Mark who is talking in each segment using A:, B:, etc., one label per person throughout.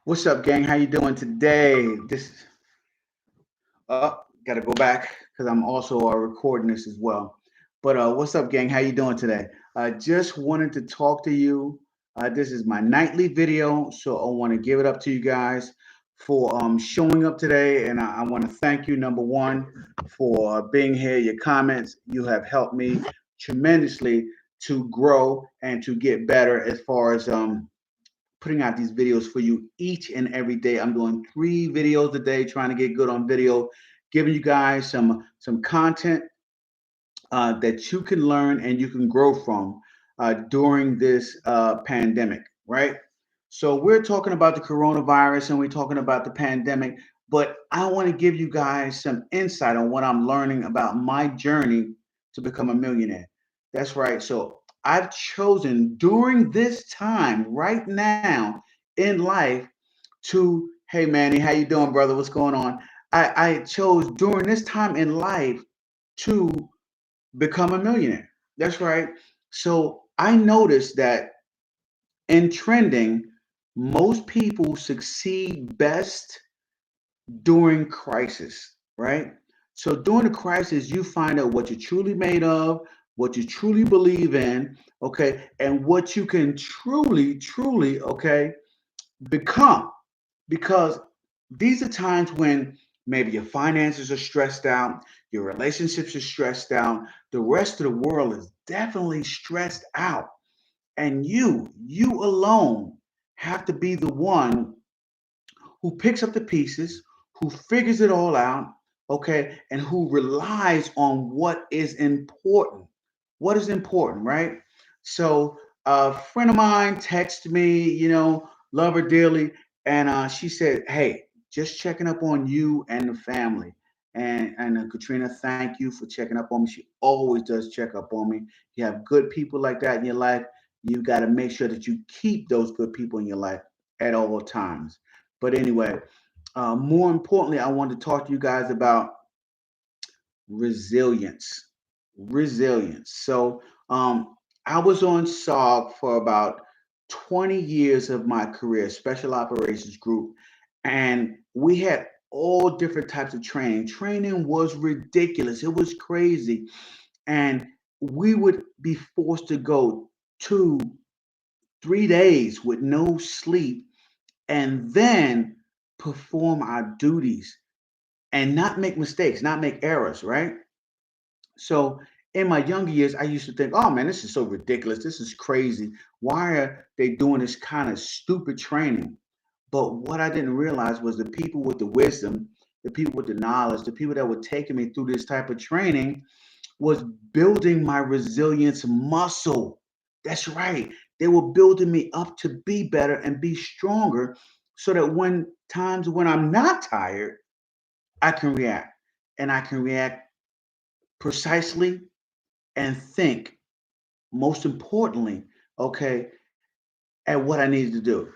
A: What's up, gang? How you doing today? Got to go back because I'm also recording this as well. But what's up, gang? How you doing today? I just wanted to talk to you. This is my nightly video, so I want to give it up to you guys for showing up today, and I want to thank you, number one, for being here. Your comments, you have helped me tremendously to grow and to get better as far as putting out these videos for you each and every day. I'm doing 3 videos a day, trying to get good on video, giving you guys some content that you can learn and you can grow from during this pandemic, right? So we're talking about the coronavirus and we're talking about the pandemic, but I want to give you guys some insight on what I'm learning about my journey to become a millionaire. That's right. So I've chosen during this time right now in life to, hey Manny, how you doing, brother? What's going on? I chose during this time in life to become a millionaire. That's right. So I noticed that in trending, most people succeed best during crisis, right? So during the crisis, you find out what you're truly made of, what you truly believe in, okay, and what you can truly, okay, become. Because these are times when maybe your finances are stressed out, your relationships are stressed out, the rest of the world is definitely stressed out. And you alone have to be the one who picks up the pieces, who figures it all out, okay, and who relies on what is important. What is important, right? So a friend of mine texted me, love her dearly, and she said, "Hey, just checking up on you and the family." And Katrina, thank you for checking up on me. She always does check up on me. You have good people like that in your life. You got to make sure that you keep those good people in your life at all times. But anyway, more importantly, I want to talk to you guys about resilience. Resilience. So I was on SOG for about 20 years of my career, Special Operations Group, and we had all different types of training. Training was ridiculous. It was crazy. And we would be forced to go 2, 3 days with no sleep and then perform our duties and not make mistakes, not make errors, right? So in my younger years, I used to think, oh man, this is so ridiculous. This is crazy. Why are they doing this kind of stupid training? But what I didn't realize was the people with the wisdom, the people with the knowledge, the people that were taking me through this type of training was building my resilience muscle. That's right. They were building me up to be better and be stronger so that when times when I'm not tired, I can react and I can react precisely and think, most importantly, okay, at what I needed to do.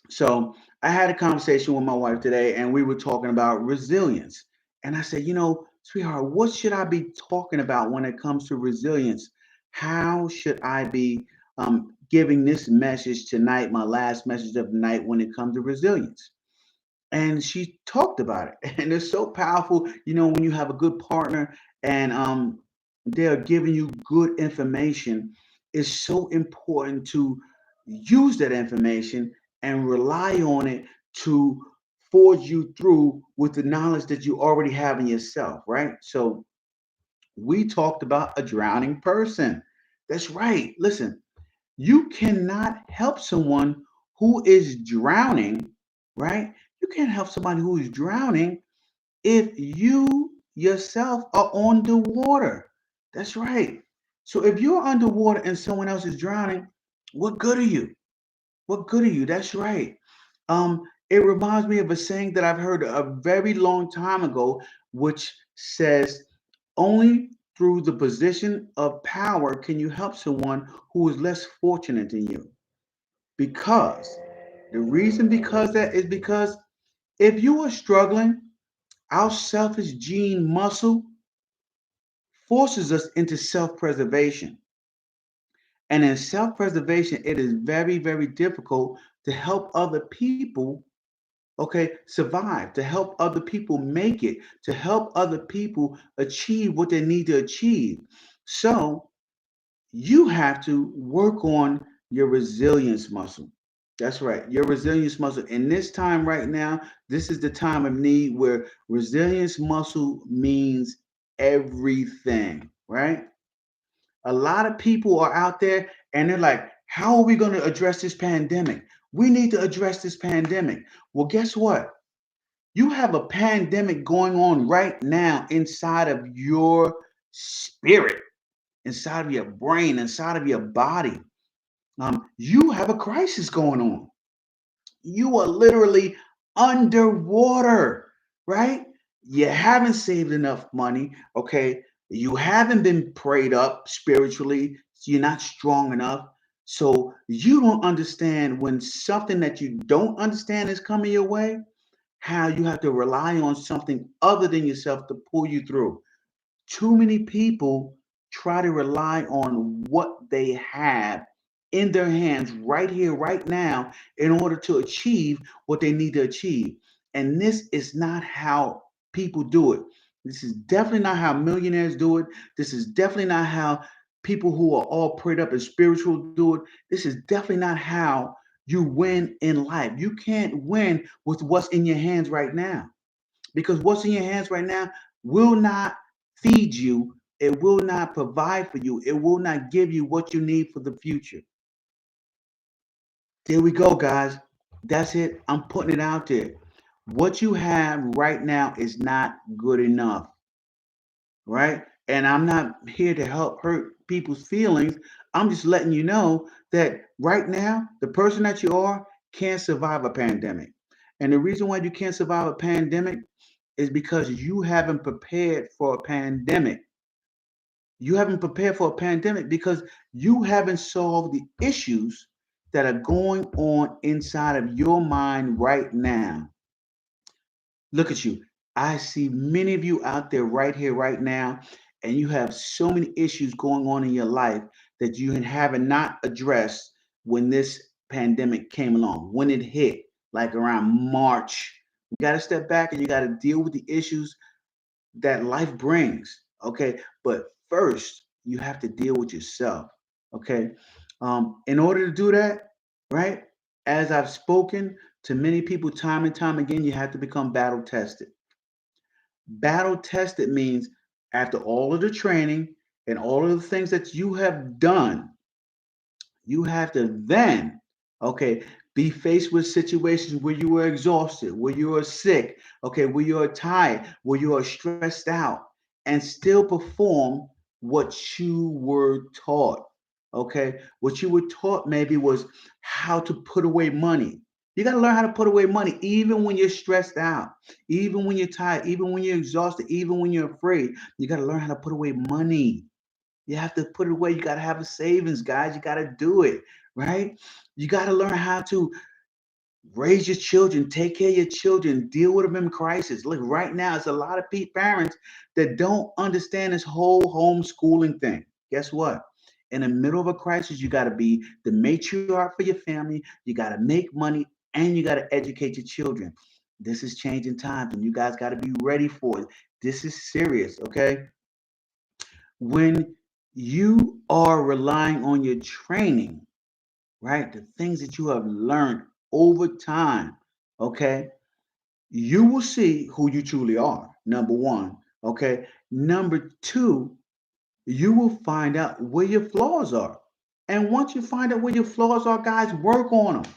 A: So I had a conversation with my wife today and we were talking about resilience. And I said, sweetheart, what should I be talking about when it comes to resilience? How should I be giving this message tonight, my last message of the night, when it comes to resilience? And she talked about it. And it's so powerful, when you have a good partner and they're giving you good information. It's so important to use that information and rely on it to forge you through with the knowledge that you already have in yourself, right? So we talked about a drowning person. That's right. Listen, you cannot help someone who is drowning, right? You can't help somebody who is drowning if you yourself are on the water. That's right. So if you're underwater and someone else is drowning, what good are you? What good are you? That's right. It reminds me of a saying that I've heard a very long time ago, which says, only through the position of power can you help someone who is less fortunate than you. Because the reason because that is because if you are struggling, our selfish gene muscle forces us into self-preservation. And in self preservation, it is very, very difficult to help other people, okay, survive, to help other people make it, to help other people achieve what they need to achieve. So you have to work on your resilience muscle. That's right, your resilience muscle. In this time right now, this is the time of need where resilience muscle means everything, right? A lot of people are out there and they're like, how are we going to address this pandemic? We need to address this pandemic. Well, guess what? You have a pandemic going on right now inside of your spirit, inside of your brain, inside of your body. You have a crisis going on. You are literally underwater, right? You haven't saved enough money, okay? You haven't been prayed up spiritually. So you're not strong enough. So you don't understand when something that you don't understand is coming your way, how you have to rely on something other than yourself to pull you through. Too many people try to rely on what they have in their hands right here, right now, in order to achieve what they need to achieve. And this is not how people do it. This is definitely not how millionaires do it. This is definitely not how people who are all prayed up and spiritual do it. This is definitely not how you win in life. You can't win with what's in your hands right now, because what's in your hands right now will not feed you. It will not provide for you. It will not give you what you need for the future. There we go, guys. That's it. I'm putting it out there. What you have right now is not good enough, right? And I'm not here to help hurt people's feelings. I'm just letting you know that right now, the person that you are can't survive a pandemic. And the reason why you can't survive a pandemic is because you haven't prepared for a pandemic. You haven't prepared for a pandemic because you haven't solved the issues that are going on inside of your mind right now. Look at you. I see many of you out there right here, right now, and you have so many issues going on in your life that you haven't not addressed when this pandemic came along, when it hit, like around March. You got to step back and you got to deal with the issues that life brings. Okay. But first, you have to deal with yourself. Okay. In order to do that, right? As I've spoken to many people time and time again, you have to become battle tested. Battle tested means after all of the training and all of the things that you have done, you have to then, okay, be faced with situations where you were exhausted, where you are sick, okay, where you are tired, where you are stressed out, and still perform what you were taught. Okay, what you were taught maybe was how to put away money. You got to learn how to put away money even when you're stressed out, even when you're tired, even when you're exhausted, even when you're afraid. You got to learn how to put away money. You have to put it away. You got to have a savings, guys. You got to do it, right? You got to learn how to raise your children, take care of your children, deal with them in crisis. Look, right now, it's a lot of parents that don't understand this whole homeschooling thing. Guess what? In the middle of a crisis, you got to be the matriarch for your family. You got to make money and you got to educate your children. This is changing times and you guys got to be ready for it. This is serious, okay? When you are relying on your training, right? The things that you have learned over time, okay? You will see who you truly are. Number one, okay? Number two, you will find out where your flaws are. And once you find out where your flaws are, guys, work on them.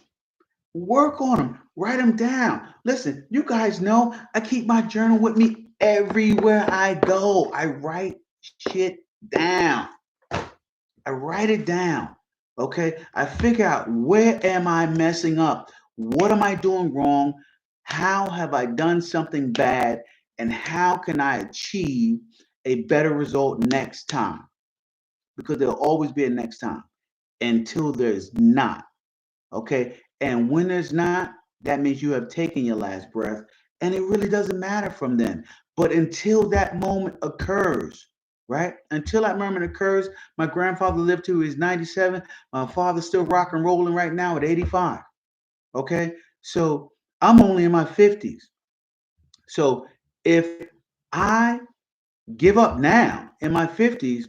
A: Work on them. Write them down. Listen, you guys know I keep my journal with me everywhere I go. I write shit down. I write it down. Okay. I figure out where am I messing up? What am I doing wrong? How have I done something bad? And how can I achieve a better result next time? Because there'll always be a next time until there's not. Okay. And when there's not, that means you have taken your last breath. And it really doesn't matter from then. But until that moment occurs, right? Until that moment occurs, my grandfather lived to his 97. My father's still rock and rolling right now at 85. Okay. So I'm only in my 50s. So if I give up now in my 50s,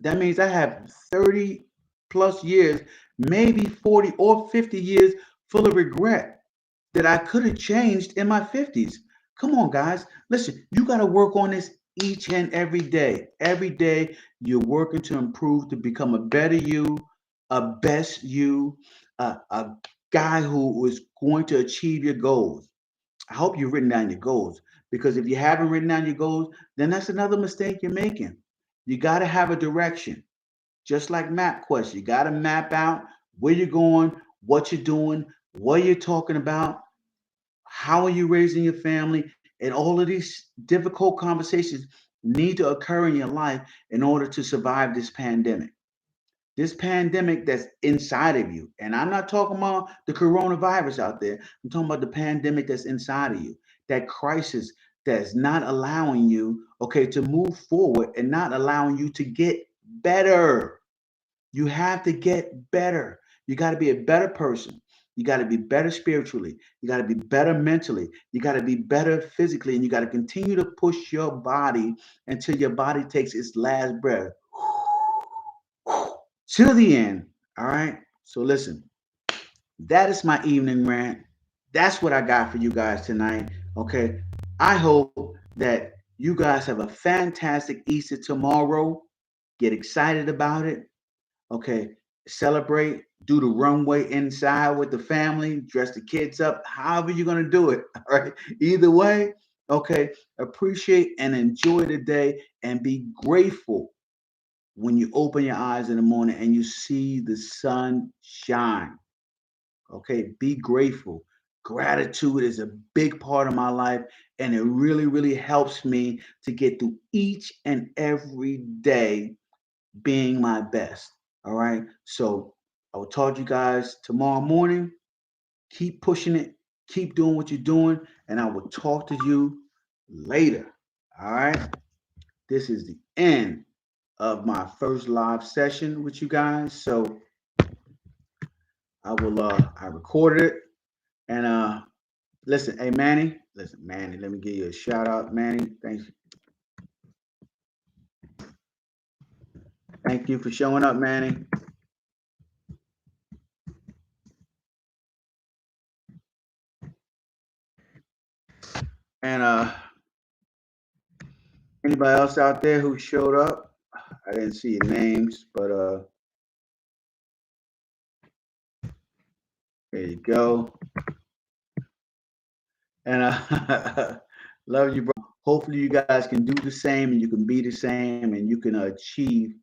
A: that means I have 30 plus years, maybe 40 or 50 years full of regret that I could have changed in my 50s. Come on, guys. Listen, you got to work on this each and every day. Every day you're working to improve, to become a better you, a best you, a guy who is going to achieve your goals. I hope you've written down your goals, because if you haven't written down your goals, then that's another mistake you're making. You got to have a direction, just like map quests. You got to map out where you're going, what you're doing, what you're talking about, how are you raising your family, and all of these difficult conversations need to occur in your life in order to survive this pandemic. This pandemic that's inside of you. And I'm not talking about the coronavirus out there. I'm talking about the pandemic that's inside of you. That crisis that's not allowing you, okay, to move forward and not allowing you to get better. You have to get better. You got to be a better person. You got to be better spiritually. You got to be better mentally. You got to be better physically. And you got to continue to push your body until your body takes its last breath to the end. All right. So listen, that is my evening rant. That's what I got for you guys tonight. Okay. I hope that you guys have a fantastic Easter tomorrow. Get excited about it. Okay. Celebrate, do the runway inside with the family, dress the kids up, however you're going to do it. All right. Either way, okay. Appreciate and enjoy the day and be grateful when you open your eyes in the morning and you see the sun shine. Okay, be grateful. Gratitude is a big part of my life, and it really, really helps me to get through each and every day being my best. All right, so I will talk to you guys tomorrow morning. Keep pushing it, keep doing what you're doing, and I will talk to you later. All right, this is the end of my first live session with you guys. So I recorded it, and listen, hey Manny, let me give you a shout out, Manny. Thank you for showing up, Manny. And anybody else out there who showed up? I didn't see your names, but there you go. And love you, bro. Hopefully you guys can do the same, and you can be the same, and you can achieve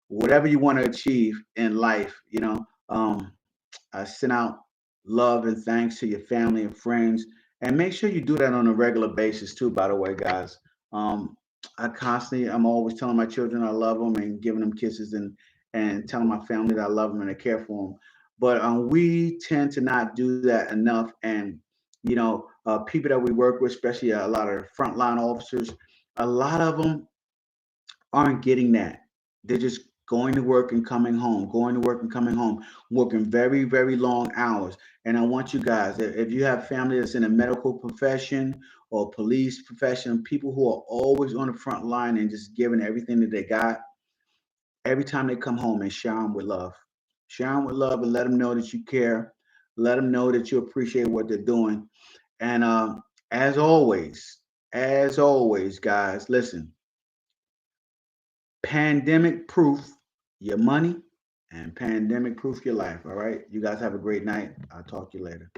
A: whatever you want to achieve in life. I send out love and thanks to your family and friends, and make sure you do that on a regular basis too. By the way, guys, um, I'm always telling my children I love them and giving them kisses, and telling my family that I love them and I care for them. But we tend to not do that enough, and people that we work with, especially a lot of frontline officers, a lot of them aren't getting that. They're just going to work and coming home, going to work and coming home, working very, very long hours. And I want you guys, if you have family that's in a medical profession or police profession, people who are always on the front line and just giving everything that they got, every time they come home, and shower them with love. Shower them with love and let them know that you care. Let them know that you appreciate what they're doing. And as always, guys, listen, pandemic proof your money and pandemic proof your life. All right. You guys have a great night. I'll talk to you later.